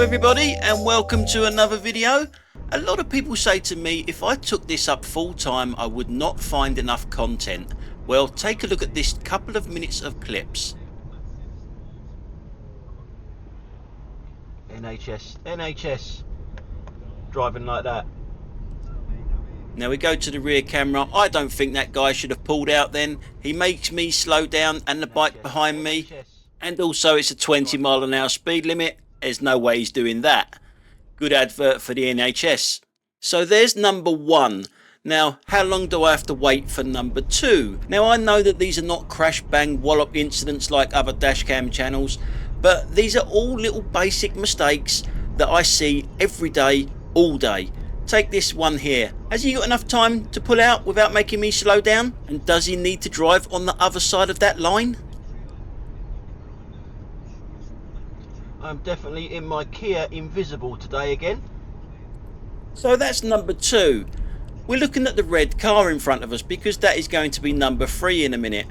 everybody and welcome to another video. A lot of people say to me if I took this up full time I would not find enough content. Well, take a look at this couple of minutes of clips. NHS driving like that. Now we go to the rear camera. I don't think that guy should have pulled out then. He makes me slow down and the bike behind me. And also it's a 20 mile an hour speed limit. There's no way he's doing that. Good advert for the NHS. So there's number one. Now, how long do I have to wait for number two? Now, I know that these are not crash bang wallop incidents like other dashcam channels, but these are all little basic mistakes that I see every day, all day. Take this one here. Has he got enough time to pull out without making me slow down? And does he need to drive on the other side of that line? I'm definitely in my Kia Invisible today again. So that's number two. We're looking at the red car in front of us because that is going to be number three in a minute.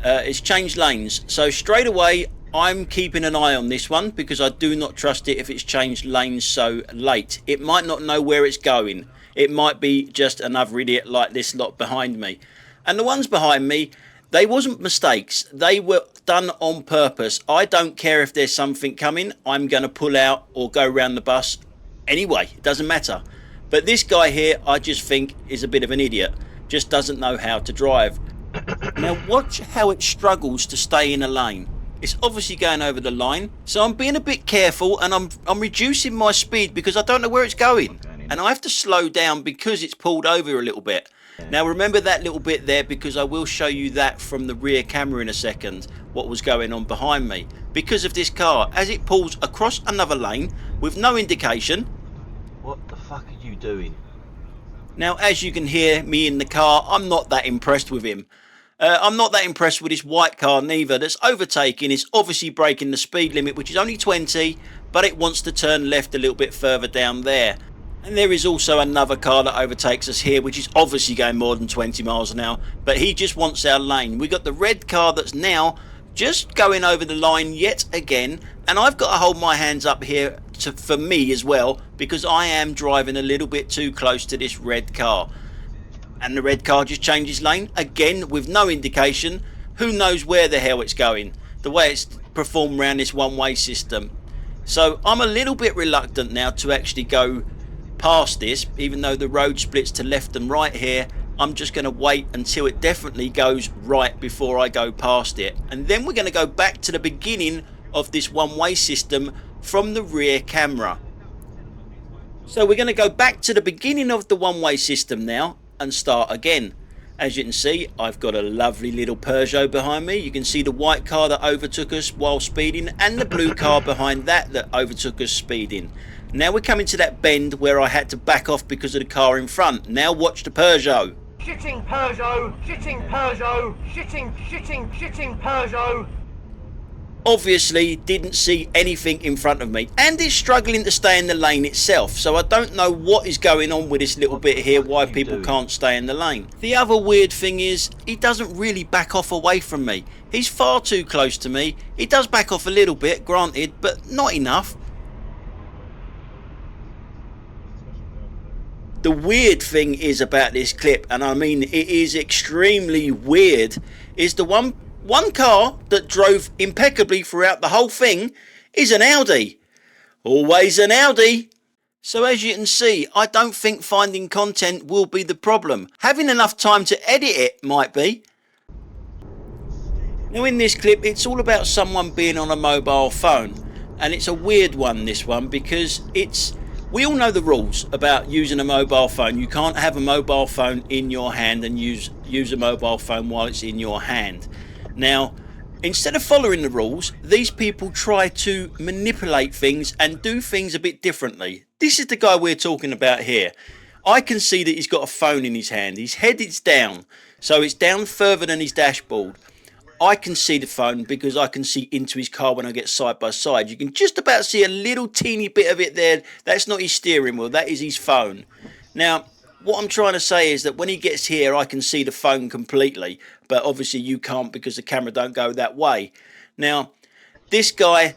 It's changed lanes. So straight away I'm keeping an eye on this one because I do not trust it if it's changed lanes so late. It might not know where it's going. It might be just another idiot like this lot behind me. And the ones behind me, they wasn't mistakes. They were done on purpose. I don't care if there's something coming. I'm going to pull out or go around the bus. Anyway, it doesn't matter. But this guy here, I just think is a bit of an idiot. Just doesn't know how to drive. Now watch how it struggles to stay in a lane. It's obviously going over the line. So I'm being a bit careful and I'm reducing my speed because I don't know where it's going. And I have to slow down because it's pulled over a little bit. Now remember that little bit there because I will show you that from the rear camera in a second, what was going on behind me. Because of this car, as it pulls across another lane with no indication. What the fuck are you doing? Now as you can hear me in the car, I'm not that impressed with him. I'm not that impressed with this white car neither that's overtaking. It's obviously breaking the speed limit, which is only 20, but it wants to turn left a little bit further down there. And there is also another car that overtakes us here, which is obviously going more than 20 miles an hour, but he just wants our lane. We got the red car that's now just going over the line yet again, and I've got to hold my hands up here for me as well, because I am driving a little bit too close to this red car. And the red car just changes lane again with no indication. Who knows where the hell it's going, the way it's performed around this one-way system. So I'm a little bit reluctant now to actually go past this, even though the road splits to left and right here. I'm just going to wait until it definitely goes right before I go past it, and then we're going to go back to the beginning of this one-way system from the rear camera. So we're going to go back to the beginning of the one-way system now and start again. As you can see, I've got a lovely little Peugeot behind me. You can see the white car that overtook us while speeding and the blue car behind that overtook us speeding. Now we're coming to that bend where I had to back off because of the car in front. Now watch the Peugeot. Shitting Peugeot, shitting Peugeot, shitting Peugeot. Obviously didn't see anything in front of me and is struggling to stay in the lane itself. So I don't know what is going on with this little bit here, why people can't stay in the lane. The other weird thing is he doesn't really back off away from me. He's far too close to me. He does back off a little bit, granted, but not enough. The weird thing is about this clip, and I mean it is extremely weird, is the one car that drove impeccably throughout the whole thing is an Audi. Always an Audi. So as you can see, I don't think finding content will be the problem. Having enough time to edit it might be. Now in this clip, it's all about someone being on a mobile phone. And it's a weird one, this one, because we all know the rules about using a mobile phone. You can't have a mobile phone in your hand and use a mobile phone while it's in your hand. Now, instead of following the rules, these people try to manipulate things and do things a bit differently. This is the guy we're talking about here. I can see that he's got a phone in his hand. His head is down, so it's down further than his dashboard. I can see the phone because I can see into his car when I get side by side. You can just about see a little teeny bit of it there. That's not his steering wheel, that is his phone. Now, what I'm trying to say is that when he gets here, I can see the phone completely, but obviously you can't because the camera don't go that way. Now, this guy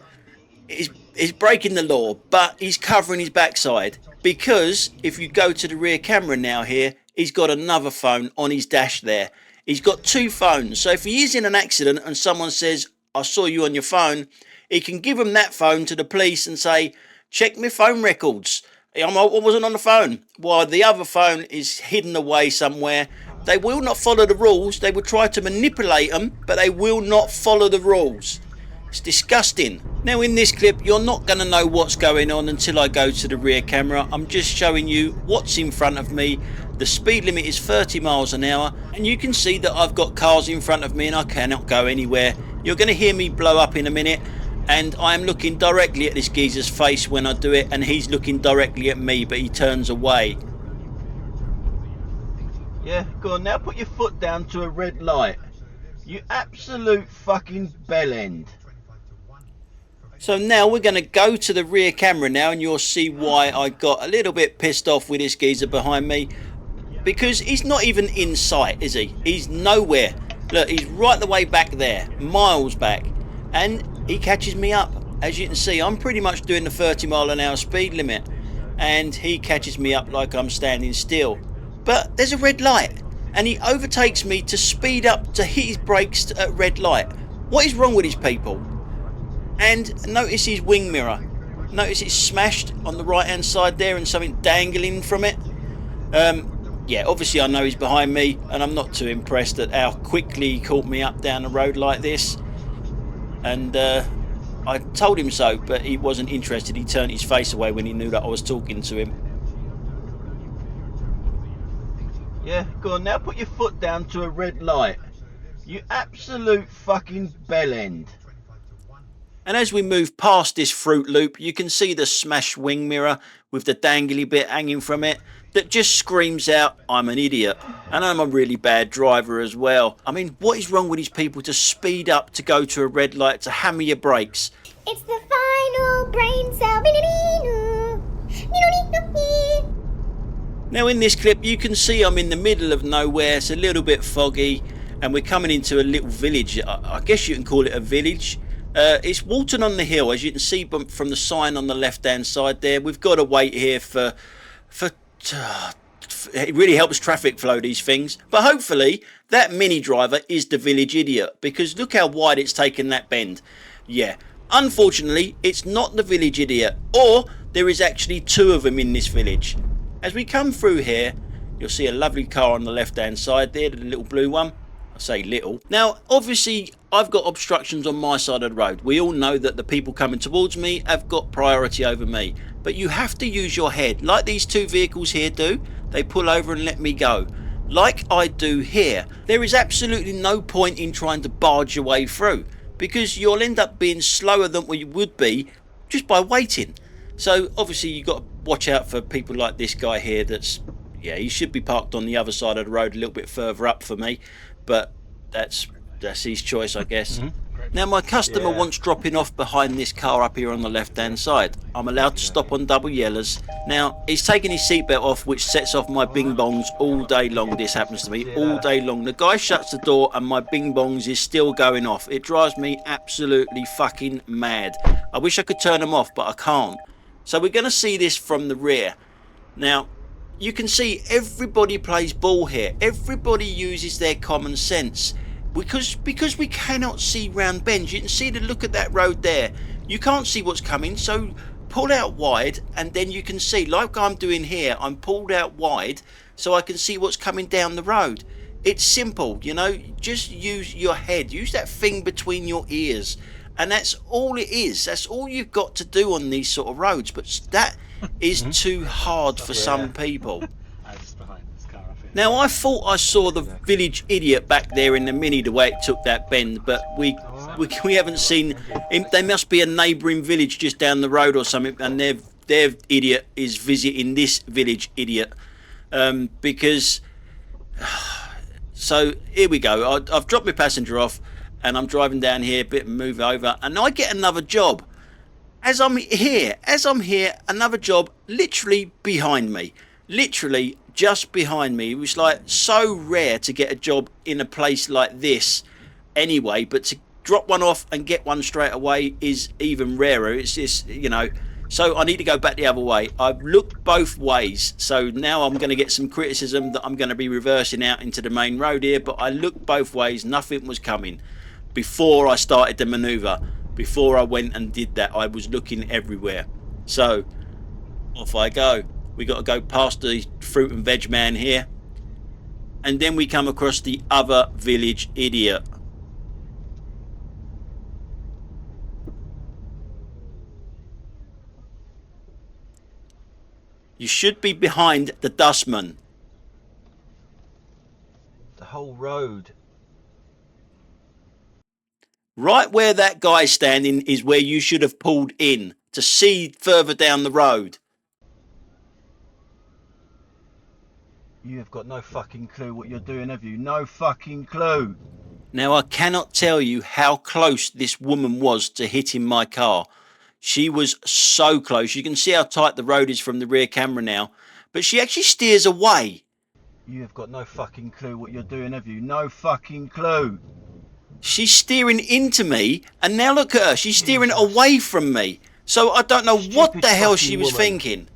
is breaking the law, but he's covering his backside, because if you go to the rear camera now here, he's got another phone on his dash there. He's got two phones, so if he is in an accident and someone says, I saw you on your phone, he can give them that phone to the police and say, check my phone records, I wasn't on the phone, while the other phone is hidden away somewhere. They will not follow the rules. They will try to manipulate them, but they will not follow the rules. It's disgusting. Now in this clip, you're not going to know what's going on until I go to the rear camera. I'm just showing you what's in front of me. The speed limit is 30 miles an hour, and you can see that I've got cars in front of me and I cannot go anywhere. You're going to hear me blow up in a minute, and I'm looking directly at this geezer's face when I do it, and he's looking directly at me, but he turns away. Yeah, go on now, put your foot down to a red light. You absolute fucking bellend. So now we're going to go to the rear camera now, and you'll see why I got a little bit pissed off with this geezer behind me. Because he's not even in sight, is he? He's nowhere. Look, he's right the way back there, miles back. And he catches me up. As you can see, I'm pretty much doing the 30 mile an hour speed limit. And he catches me up like I'm standing still. But there's a red light, and he overtakes me to speed up to hit his brakes at red light. What is wrong with these people? And notice his wing mirror. Notice it's smashed on the right hand side there and something dangling from it. Yeah, obviously I know he's behind me, and I'm not too impressed at how quickly he caught me up down the road like this. And I told him so, but he wasn't interested. He turned his face away when he knew that I was talking to him. Yeah, go on now, put your foot down to a red light. You absolute fucking bellend. And as we move past this Fruit Loop, you can see the smashed wing mirror with the dangly bit hanging from it that just screams out, I'm an idiot. And I'm a really bad driver as well. I mean, what is wrong with these people to speed up to go to a red light to hammer your brakes? It's the final brain cell. Now in this clip you can see I'm in the middle of nowhere. It's a little bit foggy and we're coming into a little village. I guess you can call it a village. It's Walton on the Hill, as you can see from the sign on the left hand side there. We've got to wait here for it really helps traffic flow, these things. But hopefully that mini driver is the village idiot, because look how wide it's taken that bend. Yeah, unfortunately it's not the village idiot, or there is actually two of them in this village. As we come through here, you'll see a lovely car on the left hand side there, the little blue one. I say little. Now obviously I've got obstructions on my side of the road. We all know that the people coming towards me have got priority over me, but you have to use your head like these two vehicles here do. They pull over and let me go, like I do here. There is absolutely no point in trying to barge your way through, because you'll end up being slower than what you would be just by waiting. So obviously you've got to watch out for people like this guy here. That's, yeah, he should be parked on the other side of the road a little bit further up for me, but that's his choice, I guess. Now my customer wants dropping off behind this car up here on the left hand side. I'm allowed to stop on double yellows. Now he's taking his seatbelt off, which sets off my bing bongs all day long. This happens to me all day long. The guy shuts the door and my bing bongs is still going off. It drives me absolutely fucking mad. I wish I could turn them off, but I can't. So we're going to see this from the rear. Now you can see everybody plays ball here. Everybody uses their common sense. Because we cannot see round bends. You can see the look at that road there. You can't see what's coming, so pull out wide and then you can see, like I'm doing here, I'm pulled out wide so I can see what's coming down the road. It's simple, you know, just use your head, use that thing between your ears, and that's all it is. That's all you've got to do on these sort of roads, but that is too hard for some people. Now I thought I saw the village idiot back there in the Mini, the way it took that bend, but we haven't seen him. There must be a neighbouring village just down the road or something, and their idiot is visiting this village idiot, because so here we go. I've dropped my passenger off and I'm driving down here a bit and move over, and I get another job as I'm here, another job literally behind me, literally just behind me. It was like so rare to get a job in a place like this anyway, but drop one off and get one straight away is even rarer. It's just, you know, so I need to go back the other way. I've looked both ways, so now I'm going to get some criticism that I'm going to be reversing out into the main road here, but I looked both ways, nothing was coming. Before I started the manoeuvre, before I went and did that, I was looking everywhere. So off I go. We got to go past the fruit and veg man here, and then we come across the other village idiot. You should be behind the dustman. The whole road. Right where that guy's standing is where you should have pulled in to see further down the road. You have got no fucking clue what you're doing, have you? No fucking clue. Now, I cannot tell you how close this woman was to hitting my car. She was so close. You can see how tight the road is from the rear camera now. But she actually steers away. You have got no fucking clue what you're doing, have you? No fucking clue. She's steering into me, and now look at her. She's steering away from me. So I don't know what the hell she was thinking.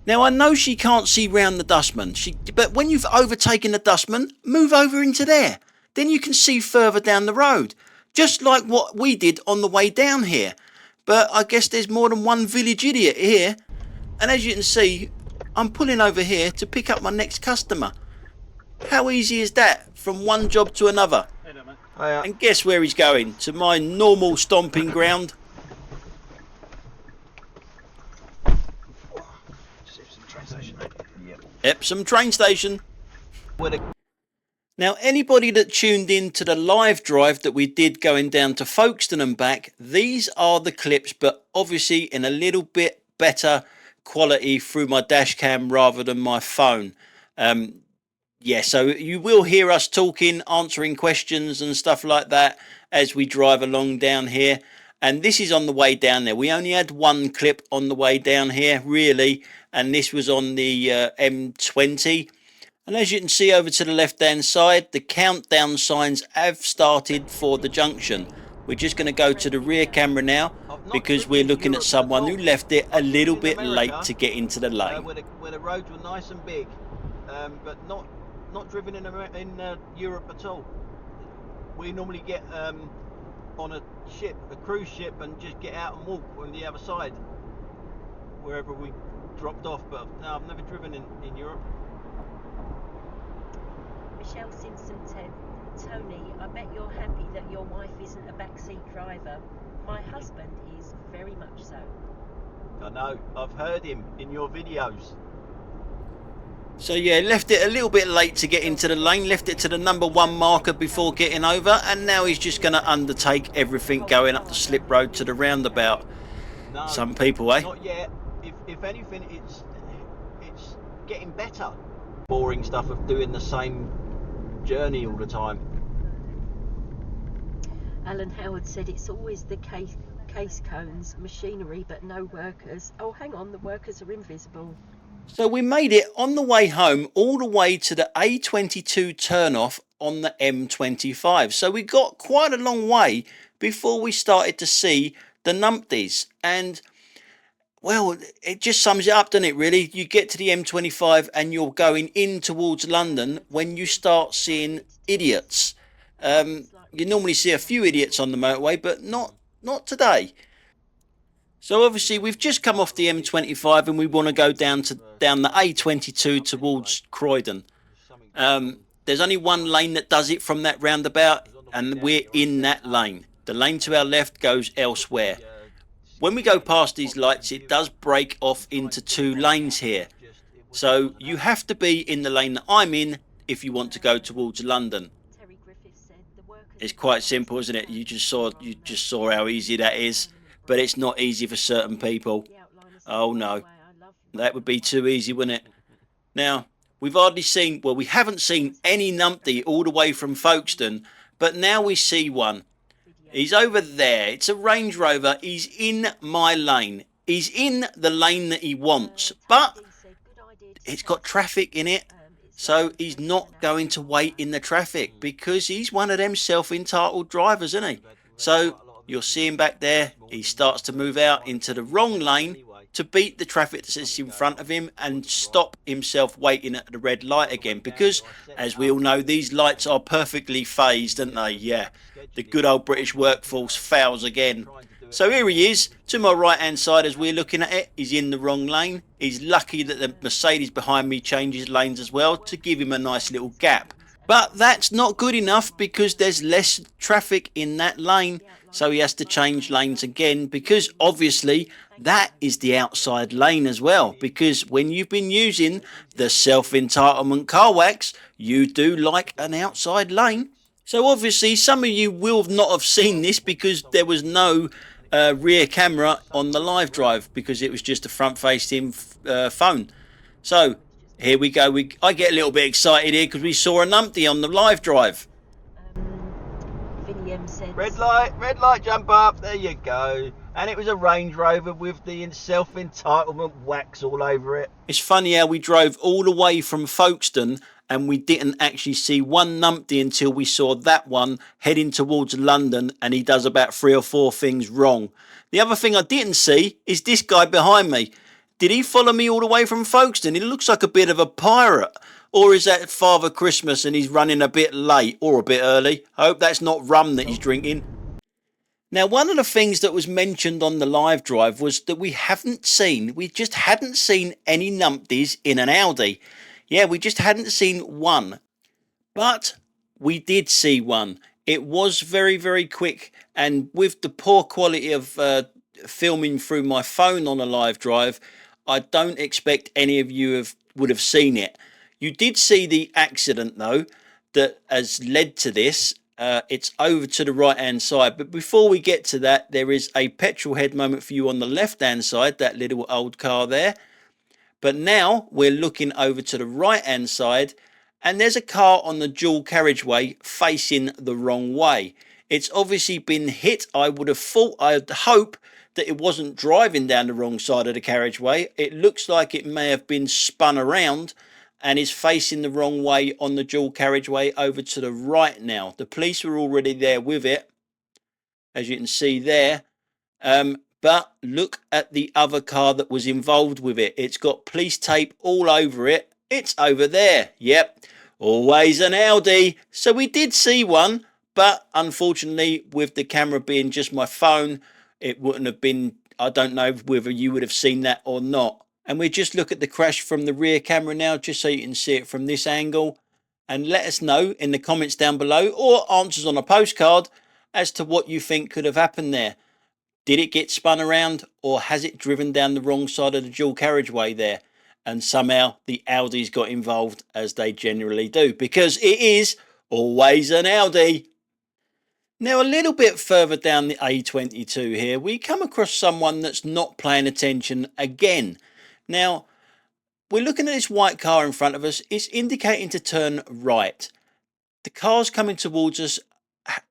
Now, I know she can't see round the dustman, but when you've overtaken the dustman, move over into there. Then you can see further down the road. Just like what we did on the way down here. But I guess there's more than one village idiot here. And as you can see, I'm pulling over here to pick up my next customer. How easy is that from one job to another? And guess where he's going? To my normal stomping ground. Epsom train station. Now, anybody that tuned in to the live drive that we did going down to Folkestone and back, these are the clips, but obviously in a little bit better quality through my dash cam rather than my phone. Yeah, so you will hear us talking, answering questions and stuff like that as we drive along down here. And this is on the way down there. We only had one clip on the way down here, really, and this was on the M20. And as you can see over to the left-hand side, the countdown signs have started for the junction. We're just going to go to the rear camera now because we're looking at someone who left it a little bit late to get into the lane. Where the roads were nice and big, but not driven in Europe at all. We normally get on a ship, a cruise ship, and just get out and walk on the other side, wherever we dropped off. But no, I've never driven in Europe. Michelle Simpson said, Tony, I bet you're happy that your wife isn't a backseat driver. My husband is very much so. I know, I've heard him in your videos. So yeah, left it a little bit late to get into the lane, left it to the number 1 marker before getting over, and now he's just going to undertake everything going up the slip road to the roundabout. No, some people, eh? Not yet. If anything, it's getting better. Boring stuff of doing the same journey all the time. Alan Howard said it's always the case cones, machinery, but no workers. Oh, hang on, the workers are invisible. So we made it on the way home all the way to the A22 turnoff on the M25. So we got quite a long way before we started to see the numpties. And, well, it just sums it up, doesn't it, really? You get to the M25 and you're going in towards London when you start seeing idiots. You normally see a few idiots on the motorway, but not today. So obviously we've just come off the M25 and we want to go down the A22 towards Croydon. There's only one lane that does it from that roundabout, and we're in that lane. The lane to our left goes elsewhere. When we go past these lights, it does break off into 2 lanes here. So you have to be in the lane that I'm in if you want to go towards London. It's quite simple, isn't it? You just saw how easy that is. But it's not easy for certain people. Oh no, that would be too easy, wouldn't it? Now, we haven't seen any numpty all the way from Folkestone, but now we see one. He's over there. It's a Range Rover. He's in my lane. He's in the lane that he wants, but it's got traffic in it, so he's not going to wait in the traffic because he's one of them self-entitled drivers, isn't he? So you'll see him back there. He starts to move out into the wrong lane to beat the traffic that's in front of him and stop himself waiting at the red light again, because as we all know, these lights are perfectly phased, aren't they? Yeah, the good old British workforce fails again. So here he is to my right hand side as we're looking at it. He's in the wrong lane. He's lucky that the Mercedes behind me changes lanes as well to give him a nice little gap. But that's not good enough because there's less traffic in that lane. So he has to change lanes again, because obviously that is the outside lane as well. Because when you've been using the self-entitlement car wax, you do like an outside lane. So obviously some of you will not have seen this because there was no rear camera on the live drive, because it was just a front facing phone. So here we go. I get a little bit excited here because we saw a numpty on the live drive. Red light, jump up, there you go. And it was a Range Rover with the self-entitlement wax all over it. It's funny how we drove all the way from Folkestone and we didn't actually see one numpty until we saw that one heading towards London, and he does about 3 or 4 things wrong. The other thing I didn't see is this guy behind me. Did he follow me all the way from Folkestone? He looks like a bit of a pirate. Or is that Father Christmas and he's running a bit late or a bit early? I hope that's not rum that he's drinking. Now, one of the things that was mentioned on the live drive was that we just hadn't seen any numpties in an Audi. Yeah, we just hadn't seen one. But we did see one. It was very, very quick. And with the poor quality of filming through my phone on a live drive, I don't expect any of you would have seen it. You did see the accident though that has led to this. It's over to the right hand side, but before we get to that, there is a petrol head moment for you on the left hand side, that little old car there. But now we're looking over to the right hand side, and there's a car on the dual carriageway facing the wrong way. It's obviously been hit. I'd hope that it wasn't driving down the wrong side of the carriageway. It looks like it may have been spun around and is facing the wrong way on the dual carriageway over to the right now. The police were already there with it, as you can see there. But look at the other car that was involved with it. It's got police tape all over it. It's over there. Yep, always an Audi. So we did see one, but unfortunately with the camera being just my phone, it wouldn't have been, I don't know whether you would have seen that or not. And we just look at the crash from the rear camera now, just so you can see it from this angle. And let us know in the comments down below, or answers on a postcard, as to what you think could have happened there. Did it get spun around, or has it driven down the wrong side of the dual carriageway there? And somehow the Audis got involved, as they generally do, because it is always an Audi. Now, a little bit further down the A22 here, we come across someone that's not paying attention again. Now, we're looking at this white car in front of us. It's indicating to turn right. The car's coming towards us.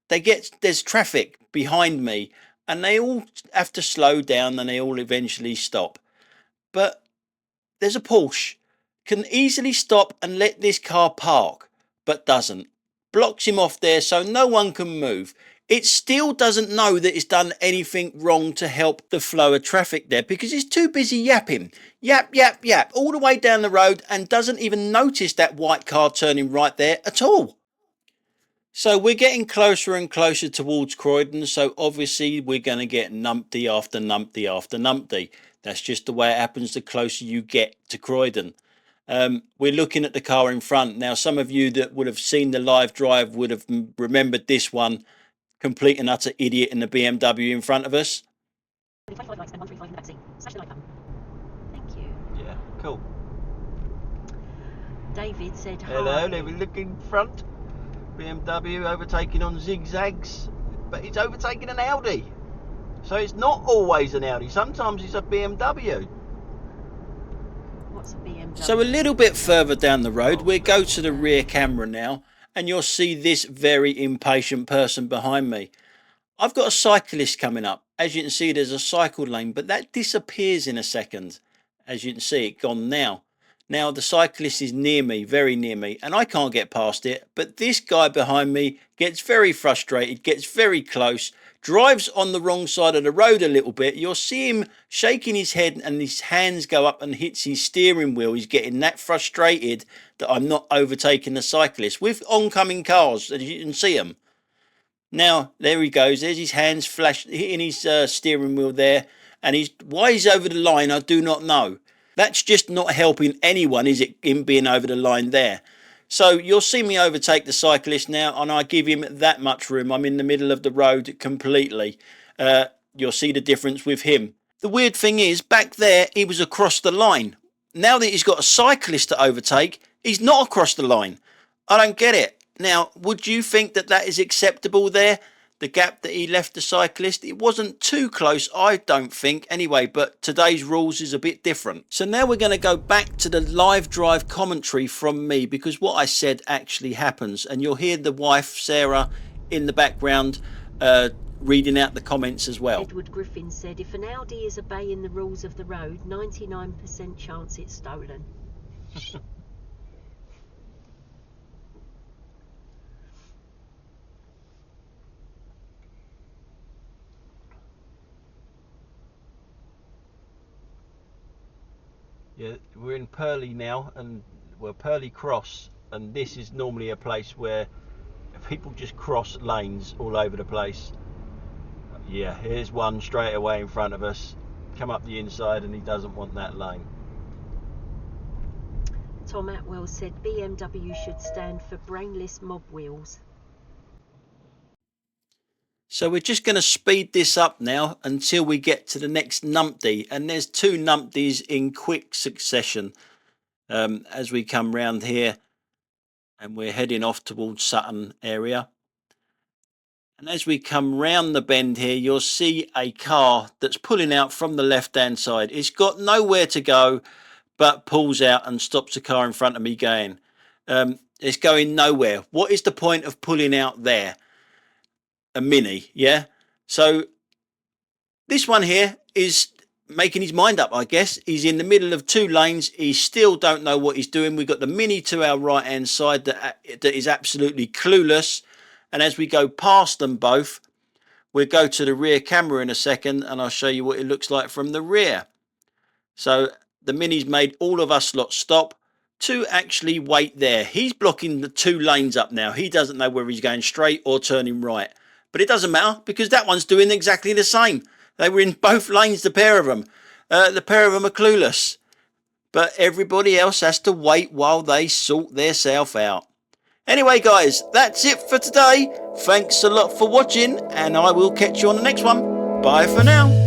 There's traffic behind me, and they all have to slow down, and they all eventually stop. But there's a Porsche. Can easily stop and let this car park, but doesn't. Blocks him off there so no one can move. It still doesn't know that it's done anything wrong to help the flow of traffic there, because it's too busy yapping. Yap, yap, yap, all the way down the road, and doesn't even notice that white car turning right there at all. So we're getting closer and closer towards Croydon, so obviously we're going to get numpty after numpty after numpty. That's just the way it happens the closer you get to Croydon. We're looking at the car in front. Now, some of you that would have seen the live drive would have remembered this one. Complete and utter idiot in the BMW in front of us. 25 likes and 135 in the backseat. Smash the like button. Thank you. Yeah, cool. David said hi. Hello, they were looking front. BMW overtaking on zigzags, but it's overtaking an Audi. So it's not always an Audi. Sometimes it's a BMW. What's a BMW? So a little bit further down the road, we'll go to the rear camera now, and you'll see this very impatient person behind me. I've got a cyclist coming up. As you can see, there's a cycle lane, but that disappears in a second. As you can see, it's gone now. Now the cyclist is near me, very near me, and I can't get past it, but this guy behind me gets very frustrated, gets very close, drives on the wrong side of the road a little bit. You'll see him shaking his head and his hands go up and hits his steering wheel. He's getting that frustrated that I'm not overtaking the cyclist with oncoming cars, as you can see them. Now, there he goes. There's his hands hitting his steering wheel there. And why he's over the line, I do not know. That's just not helping anyone, is it, him being over the line there? So you'll see me overtake the cyclist now, and I give him that much room. I'm in the middle of the road completely. You'll see the difference with him. The weird thing is, back there, he was across the line. Now that he's got a cyclist to overtake, he's not across the line. I don't get it. Now, would you think that that is acceptable there? The gap that he left the cyclist, it wasn't too close, I don't think, anyway, but today's rules is a bit different. So now we're going to go back to the live drive commentary from me, because what I said actually happens, and you'll hear the wife, Sarah, in the background reading out the comments as well. Edward Griffin said, if an Audi is obeying the rules of the road, 99% chance it's stolen. Yeah, we're in Pearly now, and we're Pearly Cross, and this is normally a place where people just cross lanes all over the place. Yeah, here's one straight away in front of us, come up the inside, and he doesn't want that lane. Tom Atwell said BMW should stand for brainless mob wheels. So we're just going to speed this up now until we get to the next numpty, and there's two numpties in quick succession as we come round here, and we're heading off towards Sutton area. And as we come round the bend here, you'll see a car that's pulling out from the left hand side. It's got nowhere to go but pulls out and stops the car in front of me going. It's going nowhere. What is the point of pulling out there? A Mini, yeah? So this one here is making his mind up, I guess. He's in the middle of two lanes. He still don't know what he's doing. We've got the Mini to our right hand side that is absolutely clueless. And as we go past them both, we'll go to the rear camera in a second, and I'll show you what it looks like from the rear. So the Mini's made all of us lot stop to actually wait there. He's blocking the two lanes up now. He doesn't know whether he's going straight or turning right. But it doesn't matter, because that one's doing exactly the same. They were in both lanes, the pair of them. The pair of them are clueless. But everybody else has to wait while they sort theirself out. Anyway, guys, that's it for today. Thanks a lot for watching, and I will catch you on the next one. Bye for now.